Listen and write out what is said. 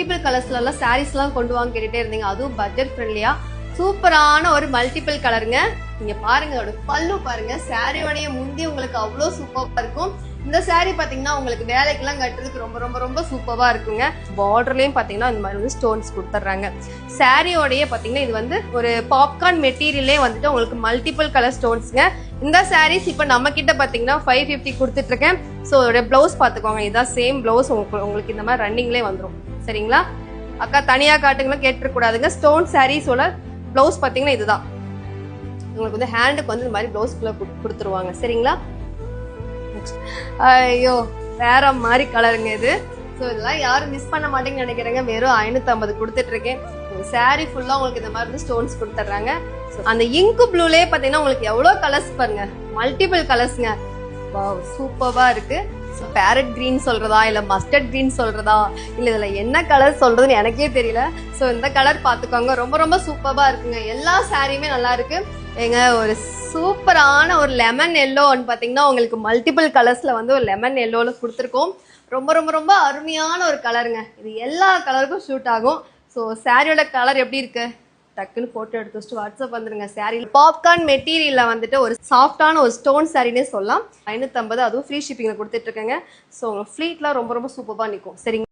Multiple கலர்ஸ்லாம் சாரீஸ்லாம் கொண்டு வாங்க கேட்டுட்டே இருந்தீங்க. அதுவும் பட்ஜெட் ஃப்ரெண்ட்லியா சூப்பரான ஒரு மல்டிபிள் கலருங்க. நீங்க பாருங்க, அதோட பல்லு பாருங்க, சாரியோடைய முந்தி உங்களுக்கு அவ்வளோ சூப்பரா இருக்கும். இந்த சாரீ பாத்தீங்கன்னா உங்களுக்கு வேலைக்கெல்லாம் கட்டுறதுக்கு ரொம்ப ரொம்ப ரொம்ப சூப்பரா இருக்குங்க. பார்டர்லயும் பாத்தீங்கன்னா இந்த மாதிரி வந்து ஸ்டோன்ஸ் கொடுத்துட்றாங்க. சாரியோடைய பாத்தீங்கன்னா இது வந்து ஒரு பாப்கார்ன் மெட்டீரியலே வந்துட்டு உங்களுக்கு மல்டிபிள் கலர் ஸ்டோன்ஸ்ங்க. இந்த சாரீஸ் இப்போ நம்ம கிட்ட பாத்தீங்கன்னா 550 கொடுத்துட்டு இருக்கேன். ஸோ பிளவுஸ் பாத்துக்கோங்க, இதான் சேம் பிளவுஸ் உங்களுக்கு இந்த மாதிரி ரன்னிங்லேயே வந்துடும். சரிங்களா அக்கா, தனியா காட்டுங்களும் கேட்டுக்கூடாதுங்க. ஸ்டோன் சாரீஸோட பிளவுஸ் பாத்தீங்கன்னா இதுதான். உங்களுக்கு வந்து ஹேண்டுக்கு வந்து இந்த மாதிரி பிளவுஸ்குள்ள கொடுத்துருவாங்க. சரிங்களா? ஐயோ, வேற மாதிரி கலருங்க இது. ஸோ இதெல்லாம் யாரும் மிஸ் பண்ண மாட்டேங்கன்னு நினைக்கிறேங்க. வெறும் 550 கொடுத்துட்டு இருக்கேன். சாரி ஃபுல்லா உங்களுக்கு இந்த மாதிரி ஸ்டோன்ஸ் கொடுத்துட்றாங்க. அந்த இங்கு ப்ளூலேயே பாத்தீங்கன்னா உங்களுக்கு எவ்வளவு கலர்ஸ் பாருங்க, மல்டிபிள் கலர்ஸ்ங்க. வாவ், சூப்பரா இருக்கு. பேரட் கிரீன் சொல்றதா இல்ல மஸ்டர்ட் கிரீன் சொல்றதா இல்ல இதுல என்ன கலர் சொல்றதுன்னு எனக்கே தெரியல. ஸோ இந்த கலர் பாத்துக்கோங்க, ரொம்ப ரொம்ப சூப்பரா இருக்குங்க. எல்லா சாரியுமே நல்லா இருக்கு. ஏங்க, ஒரு சூப்பரான ஒரு லெமன் எல்லோன்னு பாத்தீங்கன்னா உங்களுக்கு மல்டிபிள் கலர்ஸ்ல வந்து ஒரு லெமன் எல்லோல கொடுத்துருக்கோம். ரொம்ப ரொம்ப ரொம்ப அருமையான ஒரு கலருங்க. இது எல்லா கலருக்கும் ஷூட் ஆகும். ஸோ சாரியோட கலர் எப்படி இருக்கு டக்குன்னு போட்டோ எடுத்து வச்சுட்டு வாட்ஸ்அப் வந்துருங்க. சாரி பாப்கார்ன் மெட்டீரியல்ல வந்துட்டு ஒரு சாஃப்டான ஒரு ஸ்டோன் சாரினே சொல்லலாம். 550, அதுவும் ஃப்ரீ ஷிப்பிங்ல கொடுத்துட்டு இருக்கேங்க. ஸோ ஃப்ளீட்லாம் ரொம்ப ரொம்ப சூப்பராக நிற்கும். சரிங்க.